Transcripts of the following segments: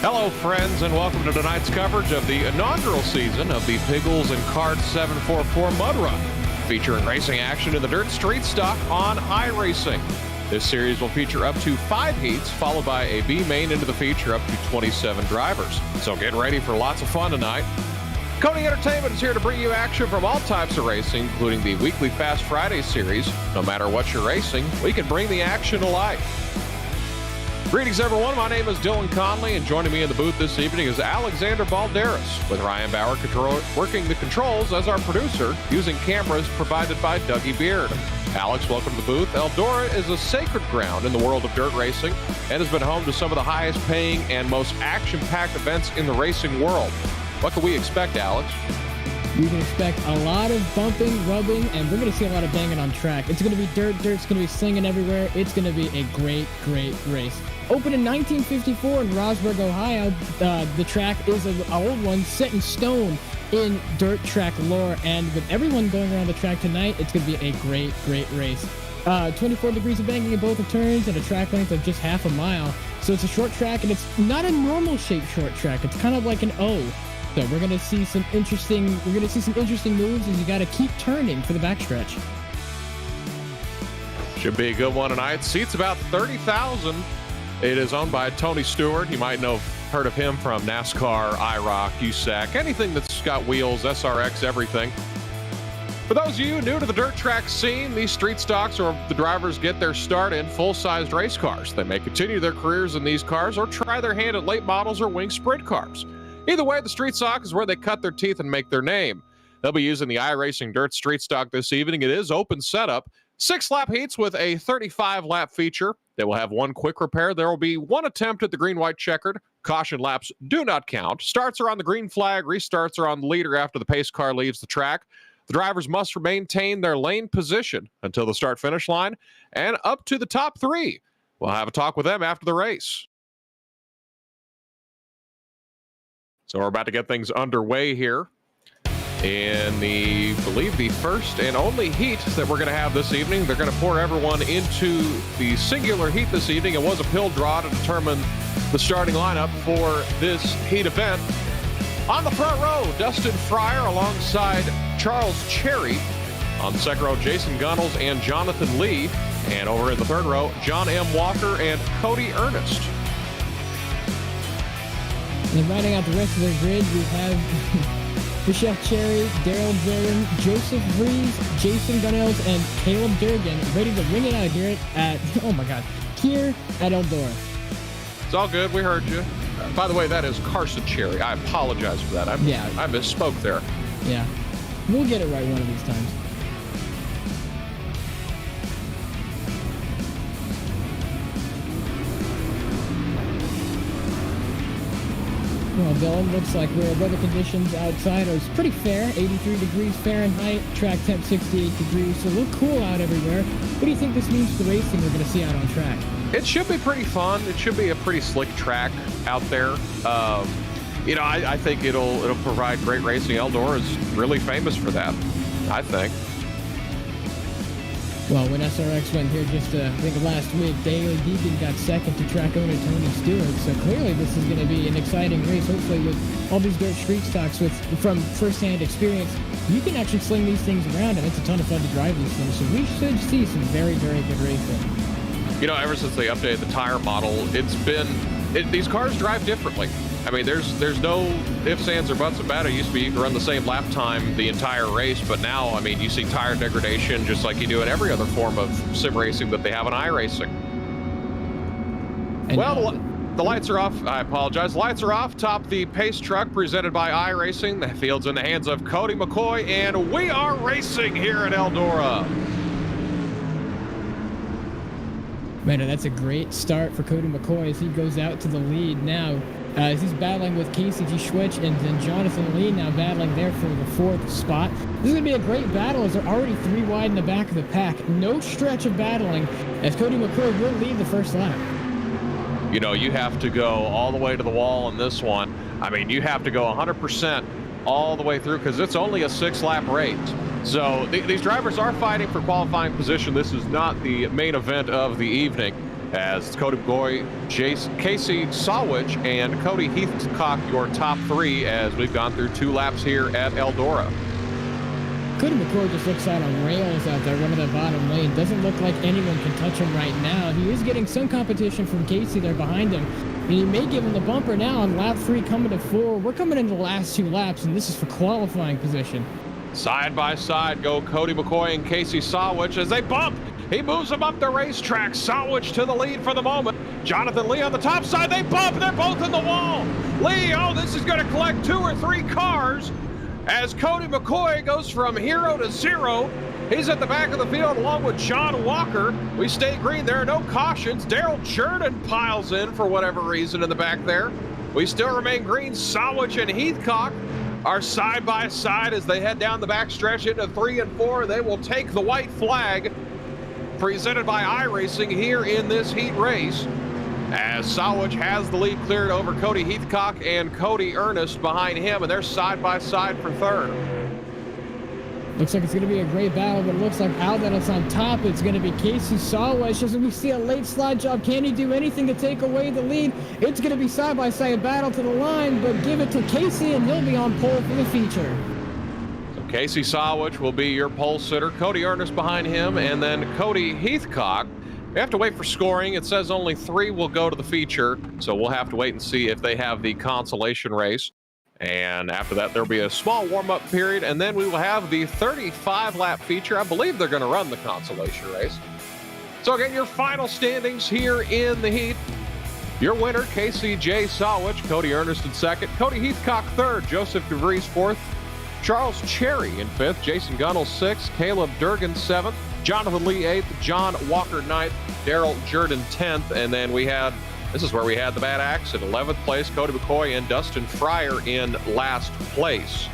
Hello, friends, and welcome to tonight's coverage of the inaugural season of the Piggles Cards744 Mud Run, featuring racing action in the dirt street stock on iRacing. This series will feature up to 5 heats, followed by a B main into the feature up to 27 drivers. So get ready for lots of fun tonight. Maconi Entertainment is here to bring you action from all types of racing, including the weekly Fast Friday series. No matter what you're racing, we can bring the action to life. Greetings, everyone. My name is Dylan Conley, and joining me in the booth this evening is Alexander Balderas, with Ryan Bauer working the controls as our producer, using cameras provided by Dougie Beard. Alex, welcome to the booth. Eldora is a sacred ground in the world of dirt racing and has been home to some of the highest paying and most action-packed events in the racing world. What can we expect, Alex? You can expect a lot of bumping, rubbing, and we're going to see a lot of banging on track. It's going to be dirt's going to be slinging everywhere. It's going to be a great, great race. Opened in 1954 in Rosberg, Ohio, the track is an old one set in stone in dirt track lore, and with everyone going around the track tonight, it's going to be a great, great race. 24 degrees of banking in both the turns and a track length of just half a mile. So it's a short track, and it's not a normal shaped short track. It's kind of like an O. So we're going to see some interesting moves as you got to keep turning for the backstretch. Should be a good one tonight. Seats about 30,000. It is owned by Tony Stewart. You might know, heard of him from NASCAR, IROC, USAC, anything that's got wheels, SRX, everything. For those of you new to the dirt track scene, these street stocks are the drivers get their start in full-sized race cars. They may continue their careers in these cars or try their hand at late models or wing sprint cars. Either way, the street stock is where they cut their teeth and make their name. They'll be using the iRacing Dirt Street Stock this evening. It is open setup. 6-lap heats with a 35-lap feature. They will have one quick repair. There will be one attempt at the green-white checkered. Caution laps do not count. Starts are on the green flag. Restarts are on the leader after the pace car leaves the track. The drivers must maintain their lane position until the start-finish line and up to the top 3. We'll have a talk with them after the race. So we're about to get things underway here in I believe the first and only heat that we're going to have this evening. They're going to pour everyone into the singular heat this evening. It was a pill draw to determine the starting lineup for this heat event. On the front row, Dustin Fryer alongside Charles Cherry. On the second row, Jason Gunnels and Jonathan Lee. And over in the third row, John M. Walker and Cody Ernest. And rounding out the rest of the grid, we have Michelle Cherry, Daryl Jordan, Joseph Vrees, Jason Gunnels, and Caleb Durgan ready to ring it out here at, here at Eldora. It's all good. We heard you. By the way, that is Carson Cherry. I apologize for that. I misspoke there. Yeah. We'll get it right one of these times. Well, Dylan, looks like weather conditions outside are pretty fair. 83 degrees Fahrenheit, track temp 68 degrees, so a little cool out everywhere. What do you think this means for the racing we're going to see out on track? It should be pretty fun. It should be a pretty slick track out there. I think it'll provide great racing. Eldora is really famous for that, I think. Well, when SRX went here just, I think last week, Daly Deegan got second to track owner Tony Stewart. So clearly this is going to be an exciting race. Hopefully with all these dirt street stocks from first-hand experience, you can actually sling these things around, and it's a ton of fun to drive these things. So we should see some very, very good racing. You know, ever since they updated the tire model, these cars drive differently. I mean, there's no ifs, ands, or buts about it. It used to be you could run the same lap time the entire race, but now, I mean, you see tire degradation just like you do in every other form of sim racing that they have in iRacing. Well, the lights are off. I apologize. Lights are off. Top the pace truck presented by iRacing. The field's in the hands of Cody McCoy, and we are racing here at Eldora. Man, that's a great start for Cody McCoy as he goes out to the lead now. As he's battling with Casey G. Schwitch and then Jonathan Lee now battling there for the 4th spot. This is going to be a great battle as they're already 3 wide in the back of the pack. No stretch of battling as Cody McCoy will lead the first lap. You know, you have to go all the way to the wall in this one. I mean, you have to go 100% all the way through because it's only a 6-lap race. So these drivers are fighting for qualifying position. This is not the main event of the evening, as Cody McCoy, Casey Sawich, and Cody Heathcock, your top three, as we've gone through 2 laps here at Eldora. Cody McCoy just looks out on rails out there, running the bottom lane. Doesn't look like anyone can touch him right now. He is getting some competition from Casey there behind him. And he may give him the bumper now on lap 3 coming to 4. We're coming into the last 2 laps, and this is for qualifying position. Side by side go Cody McCoy and Casey Sawich as they bump. He moves them up the racetrack. Sawich to the lead for the moment. Jonathan Lee on the top side. They bump. They're both in the wall. Lee, oh, this is going to collect 2 or 3 cars as Cody McCoy goes from hero to zero. He's at the back of the field along with John Walker. We stay green. There are no cautions. Daryl Jordan piles in for whatever reason in the back there. We still remain green. Sawich and Heathcock are side by side as they head down the back stretch into 3 and 4. They will take the white flag presented by iRacing here in this heat race, as Sawich has the lead cleared over Cody Heathcock and Cody Ernest behind him, and they're side by side for 3rd. Looks like it's going to be a great battle, but it looks like out that it's on top. It's going to be Casey Sawich as we see a late slide job. Can he do anything to take away the lead? It's going to be side-by-side battle to the line, but give it to Casey and he'll be on pole for the feature. So Casey Sawich will be your pole sitter. Cody Ernest behind him, and then Cody Heathcock. We have to wait for scoring. It says only 3 will go to the feature, so we'll have to wait and see if they have the consolation race. And after that, there'll be a small warm-up period, and then we will have the 35-lap feature. I believe they're going to run the consolation race. So again, your final standings here in the heat. Your winner, Casey J. Sawich, Cody Ernest in 2nd, Cody Heathcock 3rd, Joseph DeVries 4th, Charles Cherry in 5th, Jason Gunnell 6th, Caleb Durgan 7th, Jonathan Lee 8th, John Walker 9th, Daryl Jordan 10th, and then this is where we had the bad accident. 11th place, Cody McCoy and Dustin Fryer in last place.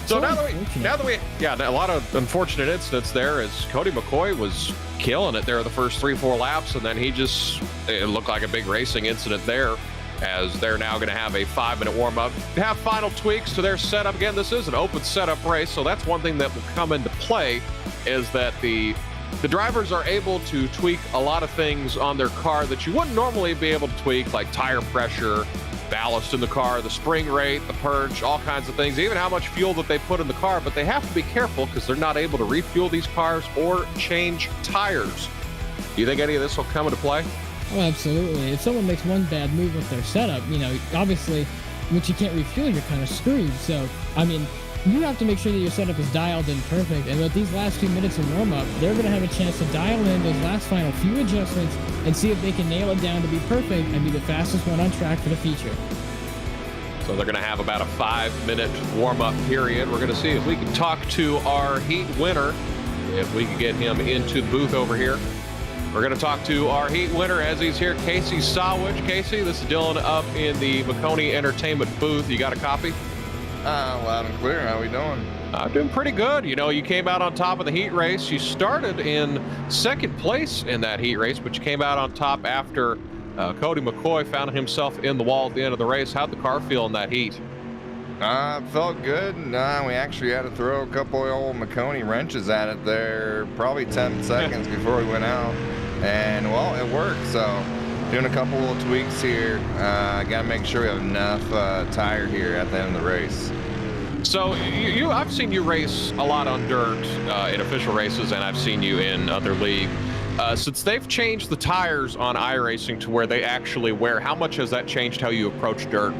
So now that we, a lot of unfortunate incidents there, as Cody McCoy was killing it there the first 3-4 laps, and then it looked like a big racing incident there, as they're now going to have a 5-minute warm-up. Have final tweaks to their setup. Again, this is an open setup race, so that's one thing that will come into play, is that the drivers are able to tweak a lot of things on their car that you wouldn't normally be able to tweak, like tire pressure, ballast in the car, the spring rate, the purge, all kinds of things, even how much fuel that they put in the car. But they have to be careful because they're not able to refuel these cars or change tires. Do you think any of this will come into play? Oh, absolutely. If someone makes one bad move with their setup, obviously, once you can't refuel, you're kind of screwed. So, you have to make sure that your setup is dialed in perfect. And with these last 2 minutes of warm-up, they're going to have a chance to dial in those last final few adjustments and see if they can nail it down to be perfect and be the fastest one on track for the feature. So they're going to have about a 5-minute warm-up period. We're going to see if we can talk to our heat winner, if we can get him into the booth over here. We're going to talk to our heat winner as he's here, Casey Sawich. Casey, this is Dylan up in the Maconi Entertainment booth. You got a copy? Loud and clear. How we doing? I'm doing pretty good. You came out on top of the heat race. You started in 2nd place in that heat race, but you came out on top after Cody McCoy found himself in the wall at the end of the race. How'd the car feel in that heat? Felt good. We actually had to throw a couple of old Maconi wrenches at it there, probably 10 seconds before we went out. And, well, it worked. So, doing a couple little tweaks here. Got to make sure we have enough tire here at the end of the race. So I've seen you race a lot on dirt in official races, and I've seen you in other leagues. Since they've changed the tires on iRacing to where they actually wear, how much has that changed how you approach dirt?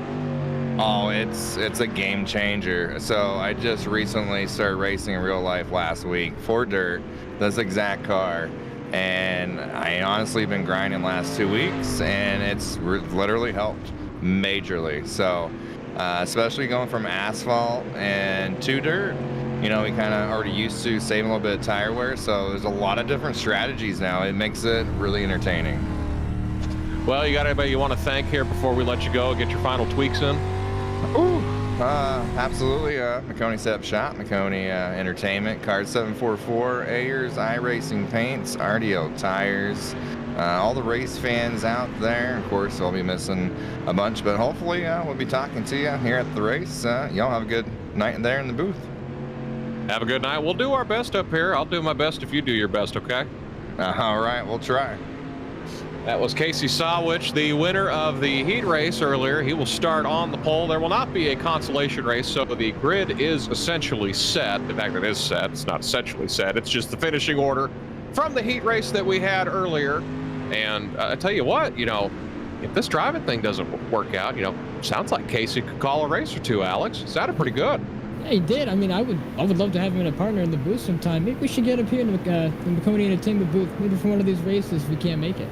Oh, it's a game changer. So I just recently started racing in real life last week for dirt, this exact car. And I honestly been grinding last 2 weeks, and it's literally helped majorly. So especially going from asphalt and to dirt, we kind of already used to saving a little bit of tire wear. So there's a lot of different strategies now. It makes it really entertaining. Well, you got anybody you want to thank here before we let you go, get your final tweaks in? Absolutely. Maconi Setup Shop, Maconi Entertainment, Cards744, Ayers, iRacing Paints, RDO Tires, all the race fans out there. Of course, I'll be missing a bunch, but hopefully we'll be talking to you here at the race. Y'all have a good night there in the booth. Have a good night. We'll do our best up here. I'll do my best if you do your best, okay? All right, we'll try. That was Casey Sawich, the winner of the heat race earlier. He will start on the pole. There will not be a consolation race, so the grid is essentially set. In fact, it is set. It's not essentially set. It's just the finishing order from the heat race that we had earlier. And I tell you what, you know, if this driving thing doesn't work out, you know, sounds like Casey could call a race or two, Alex. Sounded pretty good. Yeah, he did. I mean, I would love to have him in a partner in the booth sometime. Maybe we should get up here in the Maconi Entertainment booth, maybe for one of these races if we can't make it.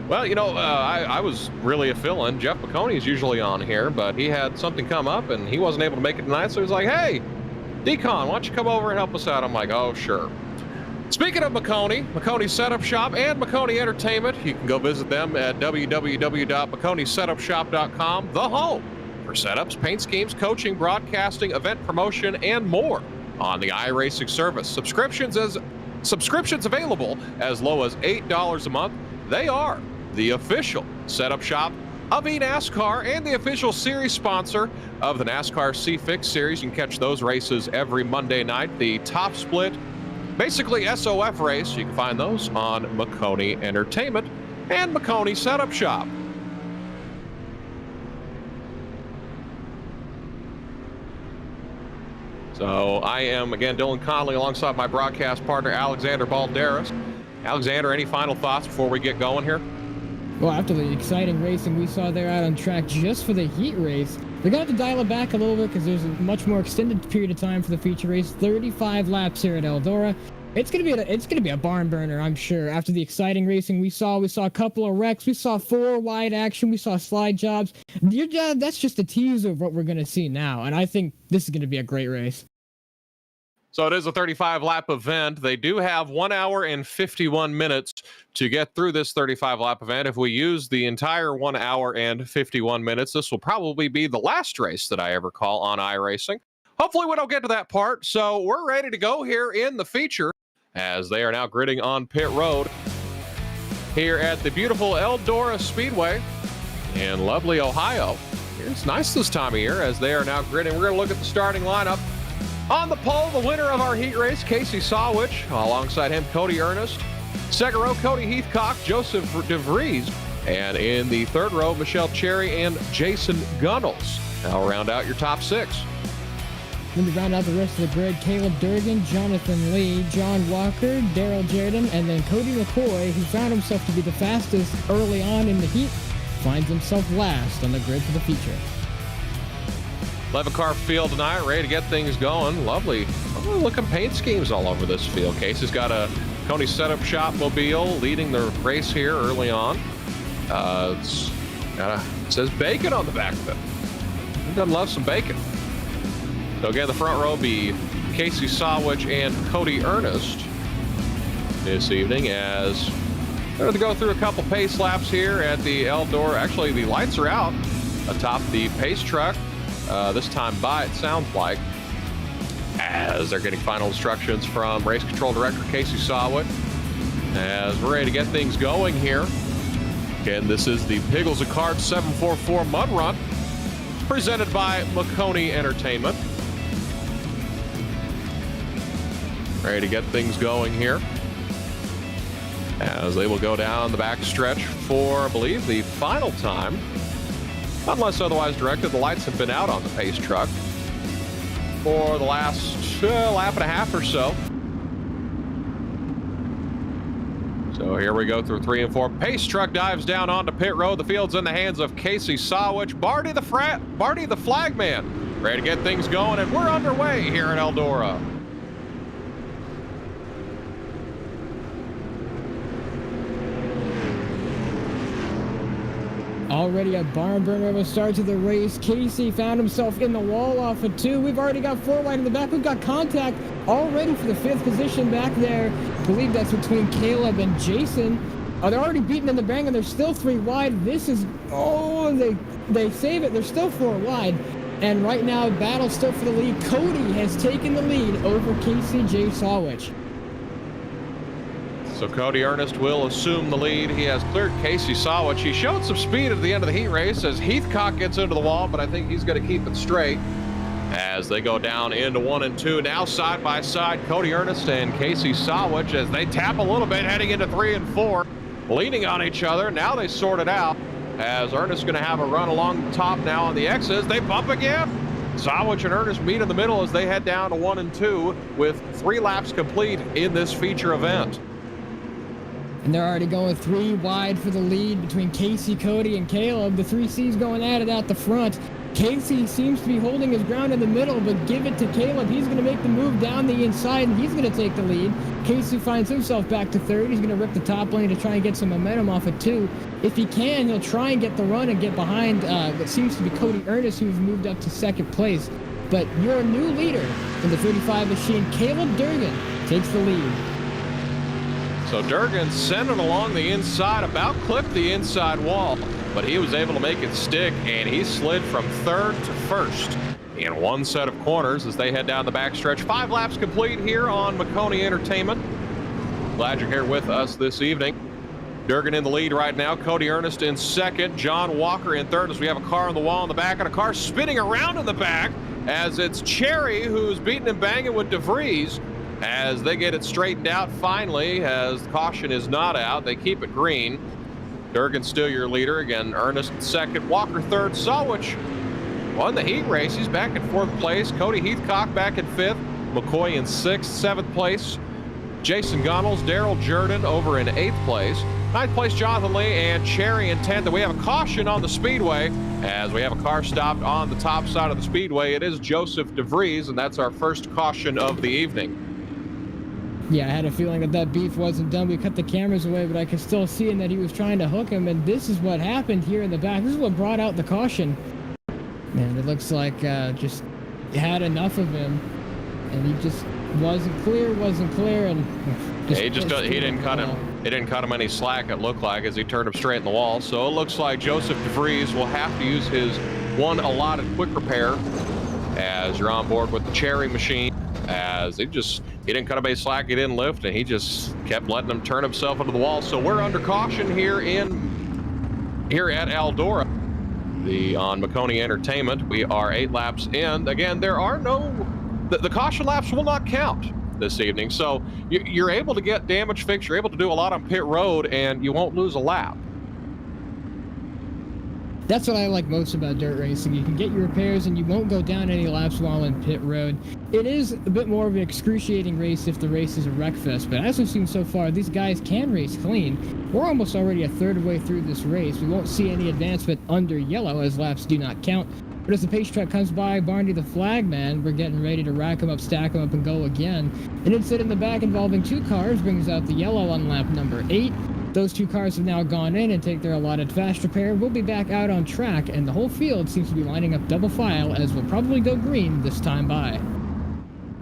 Well, you know, I was really a fill-in. Jeff Maconi is usually on here, but he had something come up and he wasn't able to make it tonight, so he was like, hey, Decon, why don't you come over and help us out? I'm like, oh, sure. Speaking of Maconi Setup Shop and Maconi Entertainment, you can go visit them at www.maconisetupshop.com, the home for setups, paint schemes, coaching, broadcasting, event promotion, and more on the iRacing service. Subscriptions available as low as $8 a month. They are the official setup shop of eNASCAR and the official series sponsor of the NASCAR C-Fix series. You can catch those races every Monday night. The Top Split, basically SOF race, you can find those on Maconi Entertainment and Maconi Setup Shop. So I am, again, Dylan Conley alongside my broadcast partner, Alexander Balderas. Alexander, any final thoughts before we get going here? Well, after the exciting racing we saw there out on track just for the heat race, they're going to have to dial it back a little bit because there's a much more extended period of time for the feature race. 35 laps here at Eldora. It's going to be a barn burner, I'm sure. After the exciting racing we saw a couple of wrecks, we saw 4 wide action, we saw slide jobs. That's just a teaser of what we're going to see now, and I think this is going to be a great race. So it is a 35-lap event. They do have 1 hour and 51 minutes to get through this 35-lap event. If we use the entire 1 hour and 51 minutes, this will probably be the last race that I ever call on iRacing. Hopefully we don't get to that part. So we're ready to go here in the feature as they are now gridding on pit road here at the beautiful Eldora Speedway in lovely Ohio. It's nice this time of year as they are now gridding. We're going to look at the starting lineup. On the pole, the winner of our heat race, Casey Sawich. Alongside him, Cody Ernest. Second row, Cody Heathcock, Joseph DeVries. And in the third row, Michelle Cherry and Jason Gunnels. Now round out your top 6. Then we round out the rest of the grid. Caleb Durgan, Jonathan Lee, John Walker, Daryl Jerden, and then Cody McCoy, who found himself to be the fastest early on in the heat, finds himself last on the grid for the feature. 11-car field tonight, ready to get things going. Lovely looking paint schemes all over this field. Casey's got a Maconi Setup Shop mobile leading the race here early on. It says bacon on the back of it. Who doesn't love some bacon? So again, the front row be Casey Sawich and Cody Ernest this evening as they're going to go through a couple pace laps here at the Eldora. Actually, the lights are out atop the pace truck. This time by, it sounds like, as they're getting final instructions from race control director Casey Sawich as we're ready to get things going here. Again, this is the Piggles Cards744 Mud Run presented by Maconi Entertainment. Ready to get things going here as they will go down the back stretch for, I believe, the final time. Unless otherwise directed, the lights have been out on the pace truck for the last lap and a half or so. So here we go through 3 and 4. Pace truck dives down onto pit road. The field's in the hands of Casey Sawich. Barty the flagman, ready to get things going, and we're underway here at Eldora. Already a barn burner of a start to the race. Casey found himself in the wall off of 2. We've already got 4 wide in the back. We've got contact already for the 5th position back there. I believe that's between Caleb and Jason. They're already beaten in the bang, and they're still 3 wide. This is, they save it. They're still 4 wide. And right now, battle still for the lead. Cody has taken the lead over Casey J. Sawich. So Cody Ernest will assume the lead. He has cleared Casey Sawich. He showed some speed at the end of the heat race as Heathcock gets into the wall, but I think he's going to keep it straight as they go down into 1 and 2. Now side by side, Cody Ernest and Casey Sawich as they tap a little bit heading into 3 and 4, leaning on each other. Now they sort it out as Ernest going to have a run along the top now on the X's. They bump again. Sawich and Ernest meet in the middle as they head down to 1 and 2 with 3 laps complete in this feature event. And they're already going 3 wide for the lead between Casey, Cody, and Caleb. The 3 C's going at it out the front. Casey seems to be holding his ground in the middle, but give it to Caleb. He's going to make the move down the inside, and he's going to take the lead. Casey finds himself back to third. He's going to rip the top lane to try and get some momentum off of 2. If he can, he'll try and get the run and get behind what seems to be Cody Ernest, who's moved up to second place. But your new leader in the 35 machine, Caleb Durgan, takes the lead. So Durgan sending along the inside, about clipped the inside wall, but he was able to make it stick, and he slid from third to first in 1 set of corners as they head down the backstretch. 5 laps complete here on Maconi Entertainment. Glad you're here with us this evening. Durgan in the lead right now. Cody Ernest in second. John Walker in third as we have a car on the wall in the back and a car spinning around in the back as it's Cherry who's beating and banging with DeVries as they get it straightened out finally as caution is not out. They keep it green. Durgan still your leader. Again, Ernest second, Walker third. Sawich won the heat race. He's back in 4th place. Cody Heathcock back in 5th. McCoy in 6th. 7th place, Jason Gunnels. Daryl Jordan over in 8th place. 9th place, Jonathan Lee, and Cherry in 10th. And we have a caution on the speedway as we have a car stopped on the top side of the speedway. It is Joseph DeVries, and that's our first caution of the evening. Yeah, I had a feeling that beef wasn't done. We cut the cameras away, but I could still see him that he was trying to hook him, and this is what happened here in the back. This is what brought out the caution. Man, it looks like just had enough of him, and he just wasn't clear, and Yeah, he didn't cut him. He didn't cut him any slack, it looked like, as he turned him straight in the wall. So it looks like Joseph DeVries will have to use his 1 allotted quick repair as you're on board with the Cherry machine. As he didn't cut him any slack, he didn't lift, and he just kept letting him turn himself into the wall. So we're under caution here at Eldora, on Maconi Entertainment. We are 8 laps in. Again, there are the caution laps will not count this evening. So you're able to get damage fixed. You're able to do a lot on pit road, and you won't lose a lap. That's what I like most about dirt racing. You can get your repairs and you won't go down any laps while in pit road. It is a bit more of an excruciating race if the race is a wreck fest, but as we've seen so far, these guys can race clean. We're almost already a third way through this race. We won't see any advancement under yellow as laps do not count. But as the pace truck comes by Barney the Flagman, we're getting ready to rack them up, stack them up, and go again. An incident in the back involving 2 cars brings out the yellow on lap number 8. Those 2 cars have now gone in and take their allotted fast repair. We'll be back out on track, and the whole field seems to be lining up double file as we'll probably go green this time by.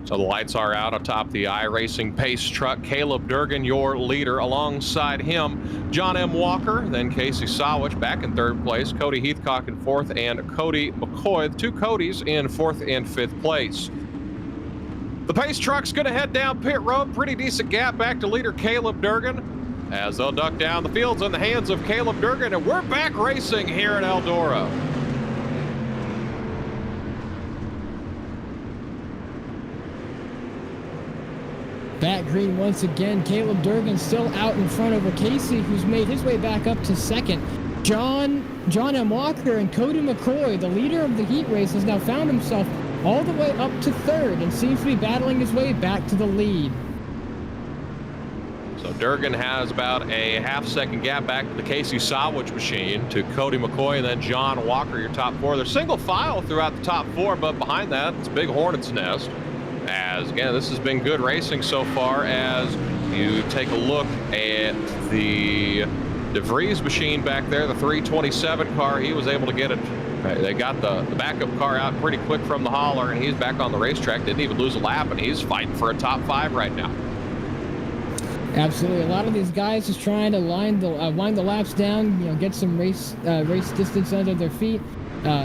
So the lights are out atop the iRacing pace truck. Caleb Durgan, your leader. Alongside him, John M. Walker, then Casey Sawich back in 3rd place, Cody Heathcock in 4th, and Cody McCoy, 2 Codys in 4th and 5th place. The pace truck's going to head down pit road. Pretty decent gap back to leader Caleb Durgan as they'll duck down. The field's in the hands of Caleb Durgan, and we're back racing here at Eldora. Back green once again. Caleb Durgan still out in front over Casey, who's made his way back up to 2nd. John M. Walker and Cody McCoy, the leader of the heat race, has now found himself all the way up to 3rd and seems to be battling his way back to the lead. So Durgan has about a half-second gap back to the Casey Sawich machine, to Cody McCoy, and then John Walker, your top 4. They're single file throughout the top 4, but behind that, it's a big hornet's nest. As, again, this has been good racing so far as you take a look at the DeVries machine back there, the 327 car. He was able to get it. They got the backup car out pretty quick from the hauler, and he's back on the racetrack. Didn't even lose a lap, and he's fighting for a top 5 right now. Absolutely. A lot of these guys just trying to wind the laps down, get some race distance under their feet,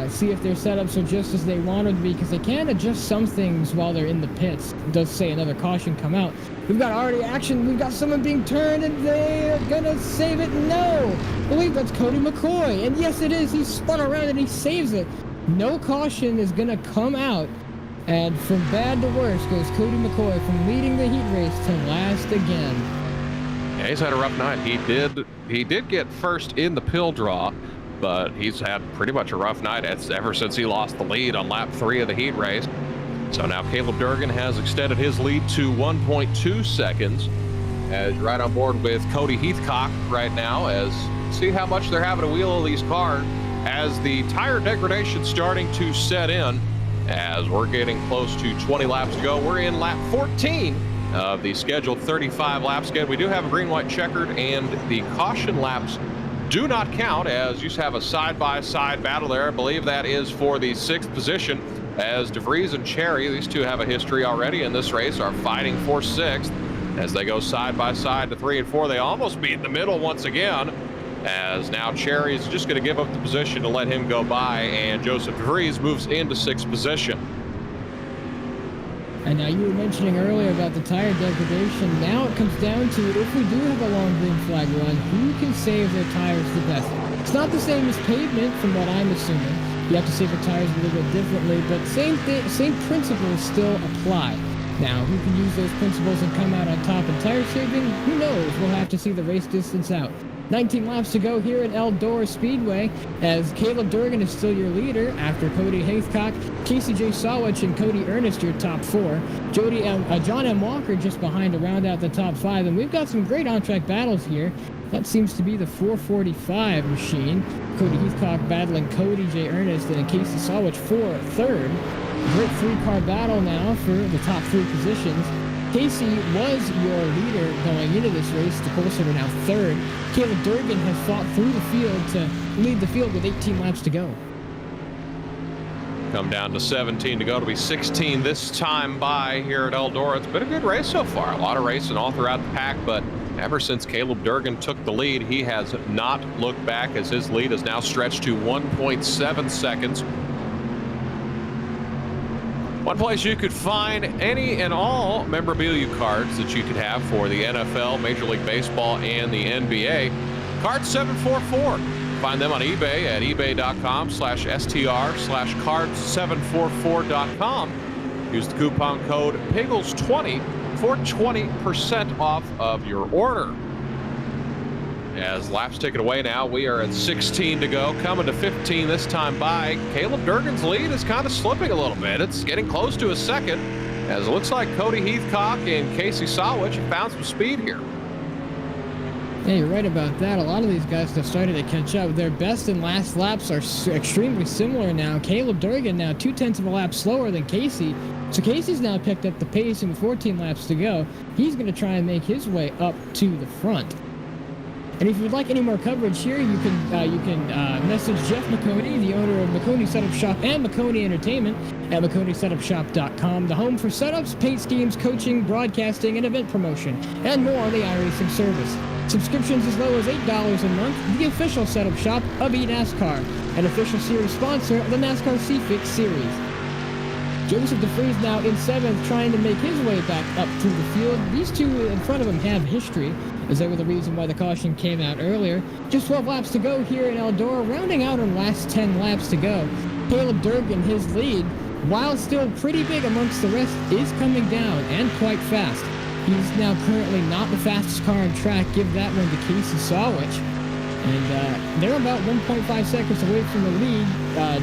see if their setups are just as they want them to be, because they can adjust some things while they're in the pits. It does say another caution come out. We've got already action. We've got someone being turned, and they're going to save it. No! I believe that's Cody McCoy. And yes, it is. He spun around, and he saves it. No caution is going to come out And from bad to worse goes Cody McCoy from leading the heat race to last again. Yeah, he's had a rough night. He did get first in the pill draw, but he's had pretty much a rough night ever since he lost the lead on lap 3 of the heat race. So now Caleb Durgan has extended his lead to 1.2 seconds. As you're right on board with Cody Heathcock right now, as see how much they're having to wheel these cars as the tire degradation starting to set in. As we're getting close to 20 laps to go, we're in lap 14 of the scheduled 35 lap schedule. We do have a green-white checkered, and the caution laps do not count, as you have a side-by-side battle there. I believe that is for the 6th position, as DeVries and Cherry, these two have a history already in this race, are fighting for 6th. As they go side-by-side to 3 and 4, they almost meet in the middle once again, as now Cherry is just going to give up the position to let him go by, and Joseph DeVries moves into 6th position. And now you were mentioning earlier about the tire degradation. Now it comes down to, if we do have a long green flag run, who can save their tires the best? It's not the same as pavement, from what I'm assuming. You have to save your tires a little bit differently, but same principles still apply. Now, who can use those principles and come out on top in tire saving? Who knows? We'll have to see the race distance out. 19 laps to go here at Eldora Speedway, as Caleb Durgan is still your leader after Cody Heathcock, Casey J. Sawich, and Cody Ernest your top 4. John M. Walker just behind to round out the top 5, and we've got some great on-track battles here. That seems to be the 445 machine. Cody Heathcock battling Cody J. Ernest and Casey Sawich for 3rd. Great 3-car battle now for the top 3 positions. Casey was your leader going into this race. The Coulson are now 3rd. Caleb Durgan has fought through the field to lead the field with 18 laps to go. Come down to 17 to go. It'll be 16 this time by here at Eldora. It's been a good race so far. A lot of racing all throughout the pack, but ever since Caleb Durgan took the lead, he has not looked back, as his lead is now stretched to 1.7 seconds. One place you could find any and all memorabilia cards that you could have for the NFL, Major League Baseball, and the NBA. Cards744. Find them on eBay at ebay.com/str/cards744.com. Use the coupon code Piggles20 for 20% off of your order. As laps taken away now, we are at 16 to go, coming to 15 this time by. Caleb Durgan's lead is kind of slipping a little bit. It's getting close to a second, as it looks like Cody Heathcock and Casey Sawich have found some speed here. Yeah, you're right about that. A lot of these guys have started to catch up. Their best and last laps are extremely similar now. Caleb Durgan now 0.2 of a lap slower than Casey. So Casey's now picked up the pace, and with 14 laps to go, he's going to try and make his way up to the front. And if you'd like any more coverage here, you can message Jeff Maconi, the owner of Maconi Setup Shop and Maconi Entertainment, at MaconiSetupShop.com, the home for setups, paint schemes, coaching, broadcasting, and event promotion, and more on the iRacing service. Subscriptions as low as $8 a month. The official setup shop of eNASCAR, an official series sponsor of the NASCAR C-Fix Series. Joseph DeVries now in 7th, trying to make his way back up through the field. These two in front of him have history, as they were the reason why the caution came out earlier. Just 12 laps to go here in Eldora, rounding out on last 10 laps to go. Caleb Durgan, his lead, while still pretty big amongst the rest, is coming down, and quite fast. He's now currently not the fastest car on track. Give that one to Casey Sawich. And they're about 1.5 seconds away from the lead.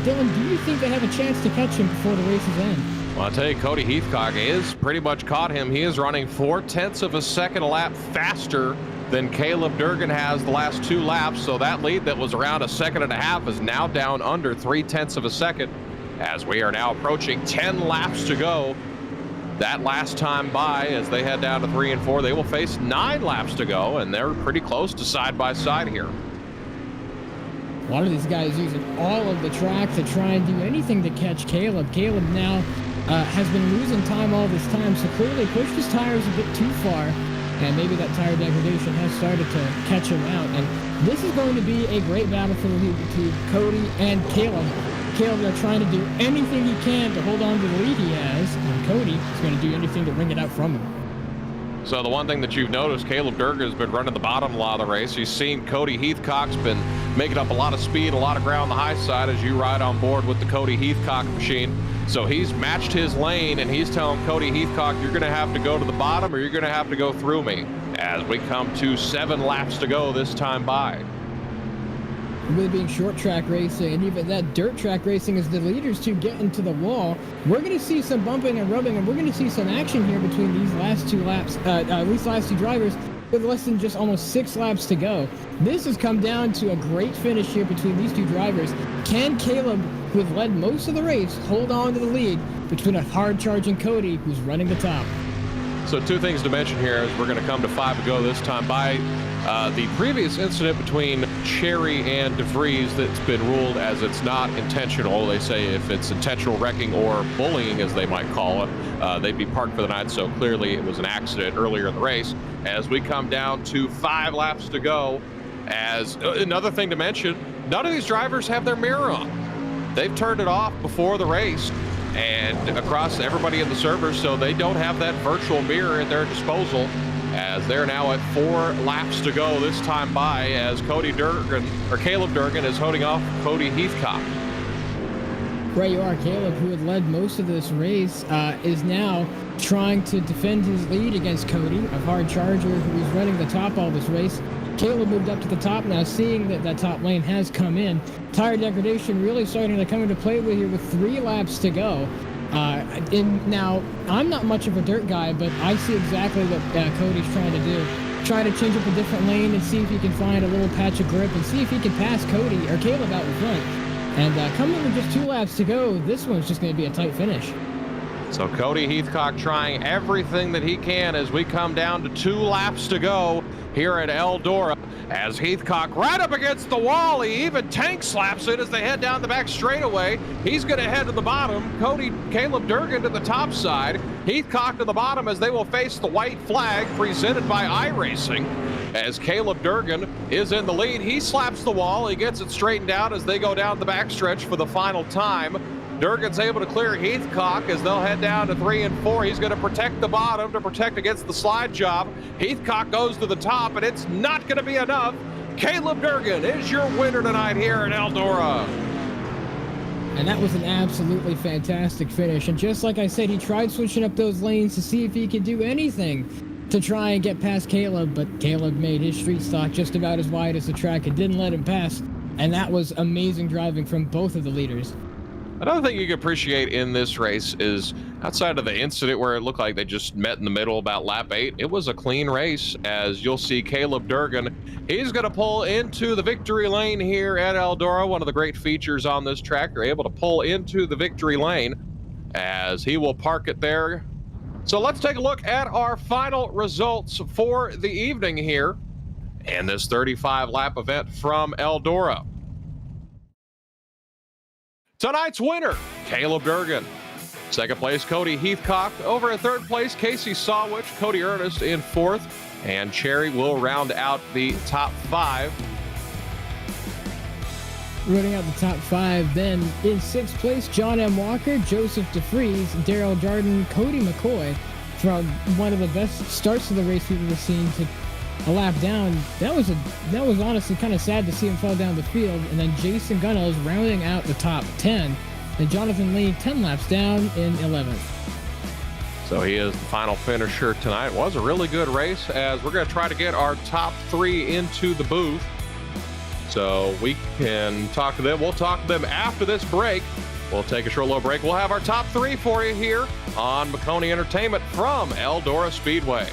Dylan, do you think they have a chance to catch him before the races end? Well, I'll tell you, Cody Heathcock is pretty much caught him. He is running 0.4 of a second a lap faster than Caleb Durgan has the last 2 laps. So that lead that was around 1.5 seconds is now down under 0.3 of a second, as we are now approaching 10 laps to go. That last time by, as they head down to 3 and 4, they will face 9 laps to go, and they're pretty close to side by side here. A lot of these guys using all of the track to try and do anything to catch Caleb. Caleb now has been losing time all this time, so clearly pushed his tires a bit too far, and maybe that tire degradation has started to catch him out. And this is going to be a great battle for the lead between Cody and Caleb. Caleb are trying to do anything he can to hold on to the lead he has, and Cody is going to do anything to wring it out from him. So the one thing that you've noticed, Caleb Durgan has been running the bottom a lot of the race. You've seen Cody Heathcock's been making up a lot of speed, a lot of ground on the high side as you ride on board with the Cody Heathcock machine. So he's matched his lane, and he's telling Cody Heathcock, you're going to have to go to the bottom or you're going to have to go through me, as we come to 7 laps to go this time by. With being short track racing and even that dirt track racing, as the leaders two get into the wall, we're going to see some bumping and rubbing, and we're going to see some action here between these last 2 laps, these last 2 drivers, with less than just almost 6 laps to go. This has come down to a great finish here between these 2 drivers. Can Caleb, who has led most of the race, hold on to the lead between a hard-charging Cody, who's running the top? So 2 things to mention here as we're going to come to 5 to go this time by. The previous incident between Cherry and DeVries that's been ruled as it's not intentional. They say if it's intentional wrecking or bullying, as they might call it, they'd be parked for the night. So clearly it was an accident earlier in the race. As we come down to 5 laps to go, as another thing to mention, none of these drivers have their mirror on. They've turned it off before the race and across everybody in the servers, so they don't have that virtual mirror at their disposal, as they're now at 4 laps to go this time by, as Caleb Durgan is holding off Cody Heathcock. Right, you are. Caleb, who had led most of this race, is now trying to defend his lead against Cody, a hard charger who's running the top all this race. Caleb moved up to the top now, seeing that that top lane has come in. Tire degradation really starting to come into play with here with 3 laps to go. Now, I'm not much of a dirt guy, but I see exactly what Cody's trying to do. Try to change up a different lane and see if he can find a little patch of grip and see if he can pass Cody or Caleb out in front. And coming with just 2 laps to go, this one's just going to be a tight finish. So Cody Heathcock trying everything that he can as we come down to 2 laps to go here at Eldora, as Heathcock right up against the wall. He even tank slaps it as they head down the back straightaway. He's going to head to the bottom. Caleb Durgan to the top side. Heathcock to the bottom as they will face the white flag presented by iRacing. As Caleb Durgan is in the lead, he slaps the wall. He gets it straightened out as they go down the backstretch for the final time. Durgan's able to clear Heathcock as they'll head down to 3 and 4. He's going to protect the bottom to protect against the slide job. Heathcock goes to the top, and it's not going to be enough. Caleb Durgan is your winner tonight here at Eldora. And that was an absolutely fantastic finish. And just like I said, he tried switching up those lanes to see if he could do anything to try and get past Caleb, but Caleb made his street stock just about as wide as the track and didn't let him pass. And that was amazing driving from both of the leaders. Another thing you can appreciate in this race is outside of the incident where it looked like they just met in the middle about lap 8, it was a clean race, as you'll see Caleb Durgan. He's going to pull into the victory lane here at Eldora. One of the great features on this track, you're able to pull into the victory lane as he will park it there. So let's take a look at our final results for the evening here in this 35 lap event from Eldora. Tonight's winner, Caleb Durgan. Second place, Cody Heathcock. Over in third place, Casey Sawwich, Cody Ernest in 4th, and Cherry will round out the top 5. Running out the top 5, then in 6th place, John M. Walker, Joseph DeVries, Daryl Jarden, Cody McCoy. From one of the best starts of the race we've ever seen to a lap down. That was honestly kind of sad to see him fall down the field. And then Jason Gunnels rounding out the top 10. And Jonathan Lee 10 laps down in 11th. So he is the final finisher tonight. It was a really good race, as we're going to try to get our top 3 into the booth. So we can talk to them. We'll talk to them after this break. We'll take a short little break. We'll have our top 3 for you here on Maconi Entertainment from Eldora Speedway.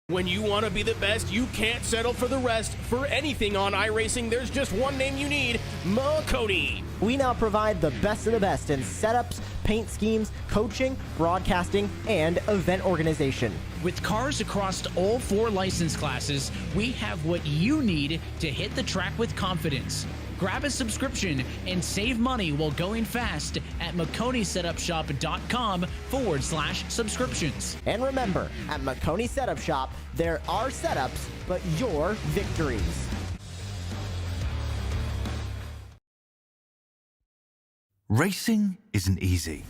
When you want to be the best, you can't settle for the rest. For anything on iRacing, there's just one name you need: Maconi. We now provide the best of the best in setups, paint schemes, coaching, broadcasting, and event organization. With cars across all 4 license classes, we have what you need to hit the track with confidence. Grab a subscription and save money while going fast at MaconiSetupShop.com/subscriptions. And remember, at Maconi Setup Shop, there are setups, but your victories. Racing isn't easy.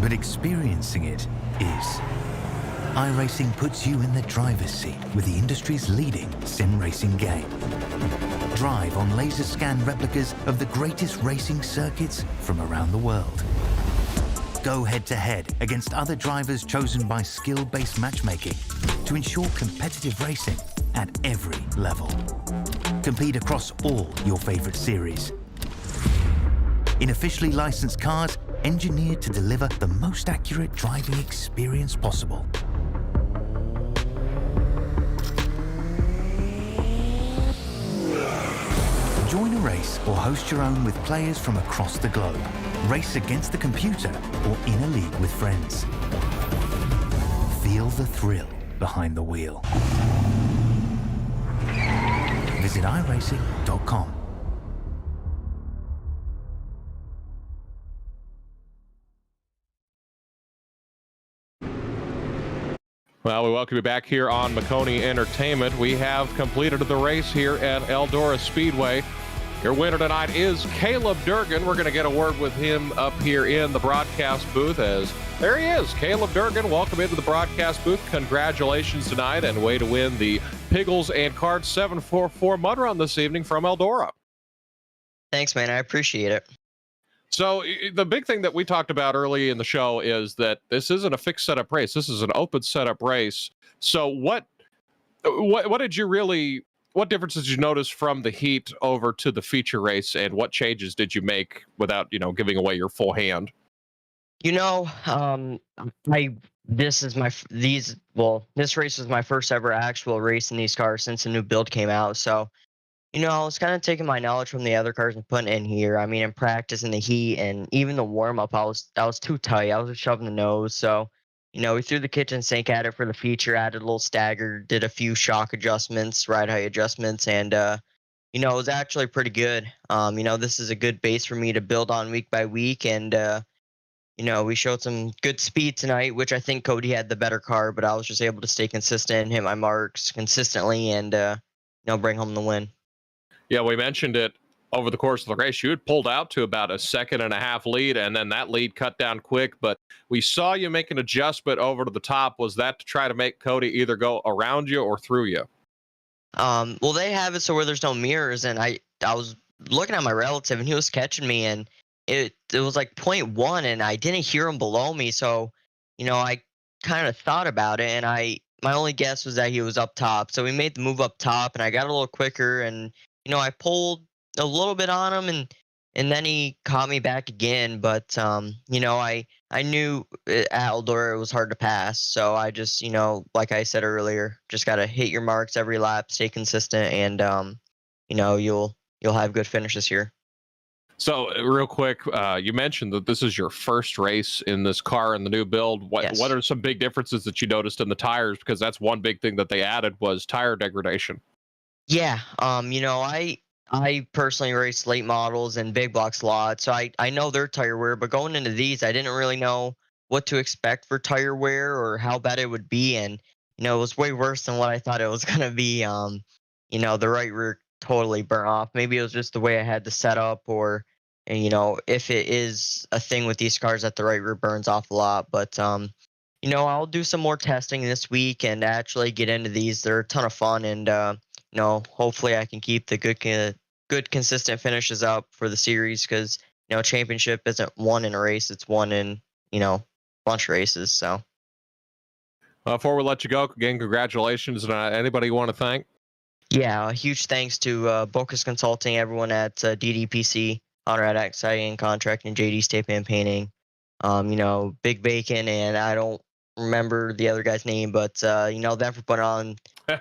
but experiencing it is. iRacing puts you in the driver's seat with the industry's leading sim racing game. Drive on laser scan replicas of the greatest racing circuits from around the world. Go head-to-head against other drivers chosen by skill-based matchmaking to ensure competitive racing at every level. Compete across all your favorite series. In officially licensed cars, engineered to deliver the most accurate driving experience possible. Join a race or host your own with players from across the globe. Race against the computer or in a league with friends. Feel the thrill behind the wheel. Visit iRacing.com. Well, we welcome you back here on Maconi Entertainment. We have completed the race here at Eldora Speedway. Your winner tonight is Caleb Durgan. We're going to get a word with him up here in the broadcast booth as there he is. Caleb Durgan, welcome into the broadcast booth. Congratulations tonight and way to win the Piggles and Cards744 Mud Run this evening from Eldora. Thanks, man. I appreciate it. So the big thing that we talked about early in the show is that this isn't a fixed setup race. This is an open setup race. So what did you really, what differences did you notice from the heat over to the feature race, and what changes did you make without, giving away your full hand? This race was my first ever actual race in these cars since the new build came out. So, I was kind of taking my knowledge from the other cars and putting it in here. I mean, in practice, in the heat, and even the warm up, I was too tight. I was just shoving the nose. So, we threw the kitchen sink at it for the feature, added a little stagger, did a few shock adjustments, ride height adjustments, and it was actually pretty good. This is a good base for me to build on week by week, and we showed some good speed tonight, which I think Cody had the better car, but I was just able to stay consistent and hit my marks consistently and bring home the win. Yeah, we mentioned it over the course of the race. You had pulled out to about a 1.5 second lead, and then that lead cut down quick. But we saw you make an adjustment over to the top. Was that to try to make Cody either go around you or through you? Well, they have it so where there's no mirrors, and I was looking at my relative, and he was catching me, and it was like 0.1, and I didn't hear him below me. So, I kind of thought about it, and my only guess was that he was up top. So we made the move up top, and I got a little quicker, and I pulled a little bit on him, and then he caught me back again. But I knew at Eldora it was hard to pass, so I just like I said earlier, just gotta hit your marks every lap, stay consistent, and you'll have good finishes here. So real quick, you mentioned that this is your first race in this car in the new build. Yes. What are some big differences that you noticed in the tires? Because that's one big thing that they added was tire degradation. Yeah, I personally race late models and big block slots, so I know their tire wear, but going into these, I didn't really know what to expect for tire wear or how bad it would be, and it was way worse than what I thought it was gonna be. The right rear totally burnt off. Maybe it was just the way I had the setup, or if it is a thing with these cars that the right rear burns off a lot, but I'll do some more testing this week and actually get into these. They're a ton of fun, and hopefully I can keep the good consistent finishes up for the series, because championship isn't won in a race, it's won in a bunch of races. So before we let you go, again, congratulations. Anybody you want to thank? Yeah, a huge thanks to Bocus Consulting, everyone at DDPC, Honor Exciting Contracting, JD's Tape and Painting, Big Bacon, and I don't remember the other guy's name, but them for putting on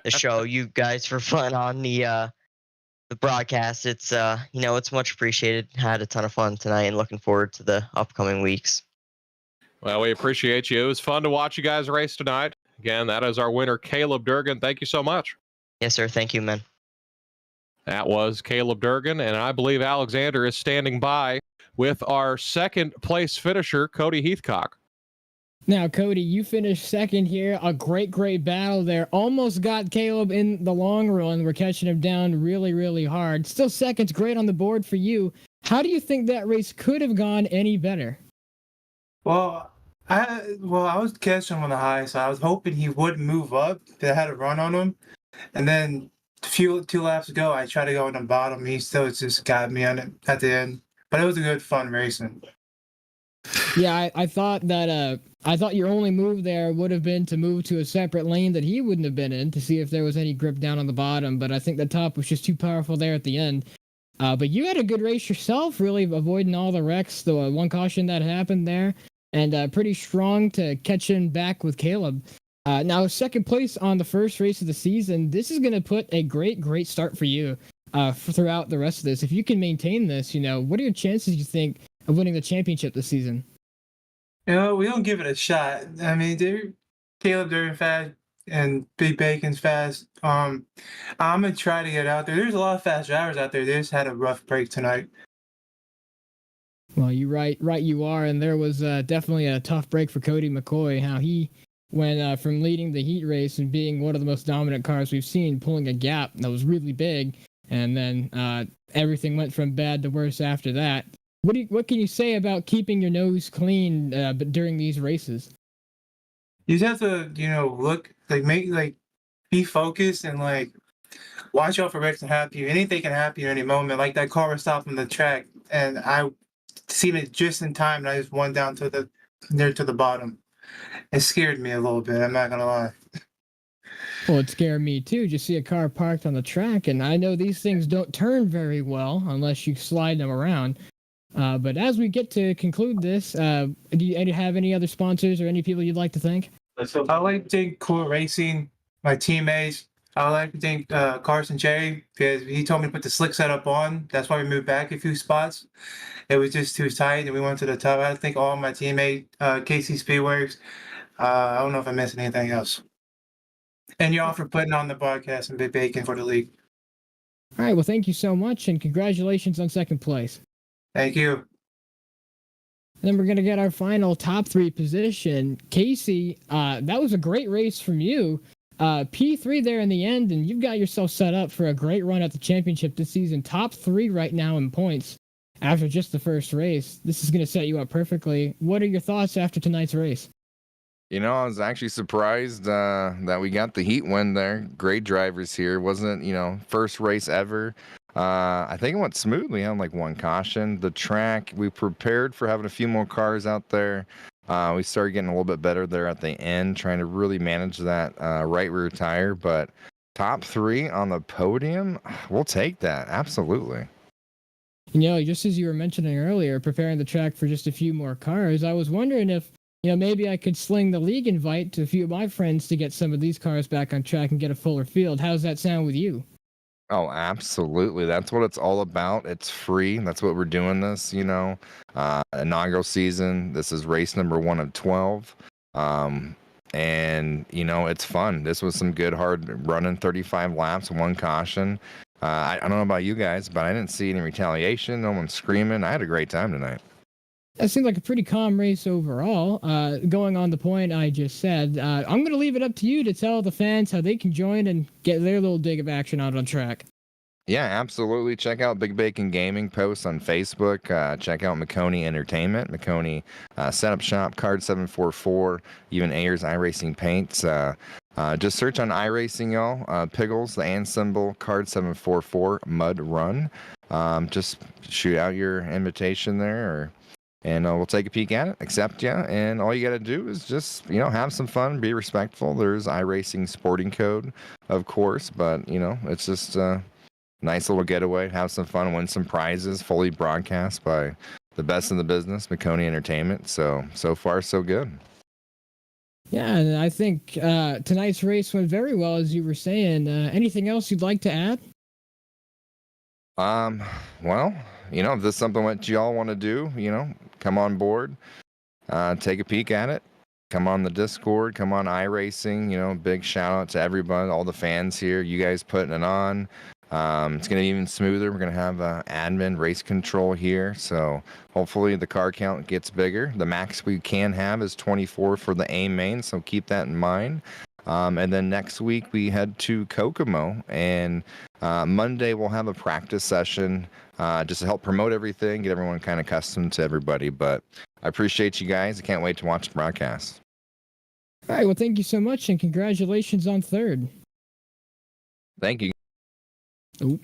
the show, you guys for putting on the broadcast. It's it's much appreciated. Had a ton of fun tonight and looking forward to the upcoming weeks. Well, we appreciate you. It was fun to watch you guys race tonight. Again, that is our winner, Caleb Durgan. Thank you so much. Yes, sir. Thank you, man. That was Caleb Durgan, and I believe Alexander is standing by with our second place finisher, Cody Heathcock. Now, Cody, you finished second here. A great battle there. Almost got Caleb in the long run. We're catching him down really, really hard. Still second's great on the board for you. How do you think that race could have gone any better? Well, I was catching him on the high, so I was hoping he would move up. They had a run on him, and then two laps ago, I tried to go on the bottom. He still just got me on it at the end, but it was a good fun racing. Yeah, I thought that I thought your only move there would have been to move to a separate lane that he wouldn't have been in to see if there was any grip down on the bottom, but I think the top was just too powerful there at the end. But you had a good race yourself, really avoiding all the wrecks, the one caution that happened there, and pretty strong to catch him back with Caleb. Now, second place on the first race of the season, this is going to put a great start for you throughout the rest of this. If you can maintain this, what are your chances, you think, of winning the championship this season? We don't give it a shot. I mean, Caleb Durden fast and Big Bacon's fast. I'm gonna try to get out there. There's a lot of fast drivers out there. They just had a rough break tonight. Well, you right you are, and there was definitely a tough break for Cody McCoy. How he went from leading the heat race and being one of the most dominant cars we've seen, pulling a gap that was really big, and then everything went from bad to worse after that. What can you say about keeping your nose clean but during these races? You just have to, look be focused and watch out for wrecks to happen. Anything can happen at any moment. Like that car was stopped on the track, and I seen it just in time, and I just went down to the bottom. It scared me a little bit. I'm not gonna lie. Well, it scared me too. Just see a car parked on the track, and I know these things don't turn very well unless you slide them around. But as we get to conclude this, do you have any other sponsors or any people you'd like to thank? So I like to thank Cool Racing, my teammates. I like to thank Carson Cherry because he told me to put the slick setup on. That's why we moved back a few spots. It was just too tight, and we went to the top. I thank all my teammates, KC Speedworks. I don't know if I missed anything else. And y'all for putting on the broadcast and Big Bacon for the league. All right. Well, thank you so much, and congratulations on second place. Thank you. And then we're going to get our final top three position. Casey, that was a great race from you. P3 there in the end, and you've got yourself set up for a great run at the championship this season. Top three right now in points after just the first race. This is going to set you up perfectly. What are your thoughts after tonight's race? I was actually surprised that we got the heat win there. Great drivers here. Wasn't, first race ever. I think it went smoothly on one caution. The track, we prepared for having a few more cars out there. We started getting a little bit better there at the end, trying to really manage that right rear tire. But top three on the podium, we'll take that. Absolutely. Just as you were mentioning earlier, preparing the track for just a few more cars, I was wondering if, maybe I could sling the league invite to a few of my friends to get some of these cars back on track and get a fuller field. How's that sound with you? Oh, absolutely. That's what it's all about. It's free. That's what we're doing this, inaugural season. This is race number 1 of 12. And, it's fun. This was some good, hard running, 35 laps, one caution. I don't know about you guys, but I didn't see any retaliation. No one screaming. I had a great time tonight. That seemed like a pretty calm race overall. Going on the point I just said, I'm going to leave it up to you to tell the fans how they can join and get their little dig of action out on track. Yeah, absolutely. Check out Big Bacon Gaming posts on Facebook. Check out Maconi Entertainment, Maconi Setup Shop, Card744, even Ayers iRacing Paints. Just search on iRacing, y'all. Piggles, the and symbol, Card744 Mud Run. Just shoot out your invitation there, and we'll take a peek at it, accept you, and all you got to do is just, have some fun, be respectful. There's iRacing sporting code, of course, but, it's just a nice little getaway, have some fun, win some prizes, fully broadcast by the best in the business, Maconi Entertainment. So far, so good. Yeah, and I think tonight's race went very well, as you were saying. Anything else you'd like to add? Well, if this is something that y'all want to do, come on board, take a peek at it, come on the Discord, come on iRacing, big shout out to everybody, all the fans here, you guys putting it on. It's going to be even smoother. We're going to have admin race control here. So hopefully the car count gets bigger. The max we can have is 24 for the A main. So keep that in mind. And then next week we head to Kokomo, and Monday we'll have a practice session just to help promote everything, get everyone kind of accustomed to everybody. But I appreciate you guys. I can't wait to watch the broadcast. All right. Well, thank you so much, and congratulations on third. Thank you. Ooh.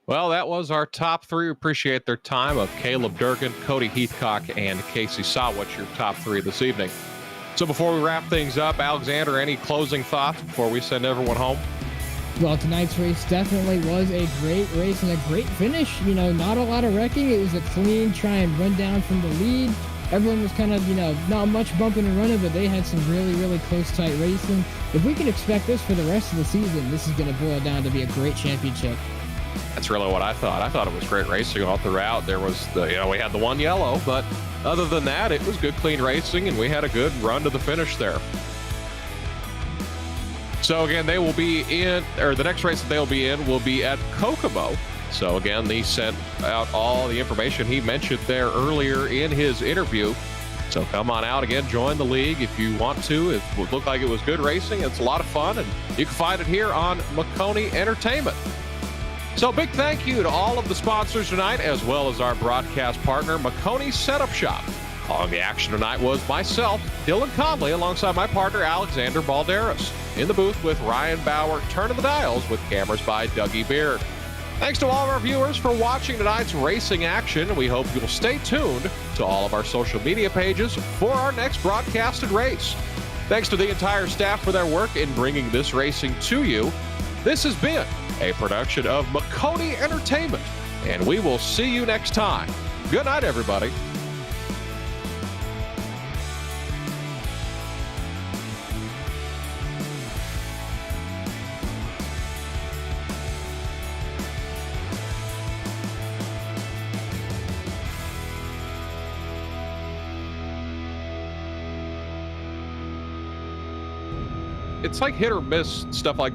Well, that was our top three. We appreciate their time of Caleb Durgan, Cody Heathcock, and Casey Saw. What's your top three this evening? So before we wrap things up, Alexander, any closing thoughts before we send everyone home? Well, tonight's race definitely was a great race and a great finish. You know, not a lot of wrecking. It was a clean try and run down from the lead. Everyone was kind of, not much bumping and running, but they had some really, really close, tight racing. If we can expect this for the rest of the season, this is going to boil down to be a great championship. That's really what I thought. I thought it was great racing all throughout. There was we had the one yellow, but other than that, it was good, clean racing, and we had a good run to the finish there. So again, they will be the next race that they'll be in will be at Kokomo. So again, he sent out all the information he mentioned there earlier in his interview. So come on out again, join the league if you want to. It would look like it was good racing. It's a lot of fun, and you can find it here on Maconi Entertainment. So big thank you to all of the sponsors tonight, as well as our broadcast partner, Maconi Setup Shop. On the action tonight was myself, Dylan Conley, alongside my partner, Alexander Balderas. In the booth with Ryan Bauer, turning the dials with cameras by Dougie Beard. Thanks to all of our viewers for watching tonight's racing action. We hope you'll stay tuned to all of our social media pages for our next broadcasted race. Thanks to the entire staff for their work in bringing this racing to you. This has been a production of Maconi Entertainment, and we will see you next time. Good night, everybody. It's like hit or miss stuff like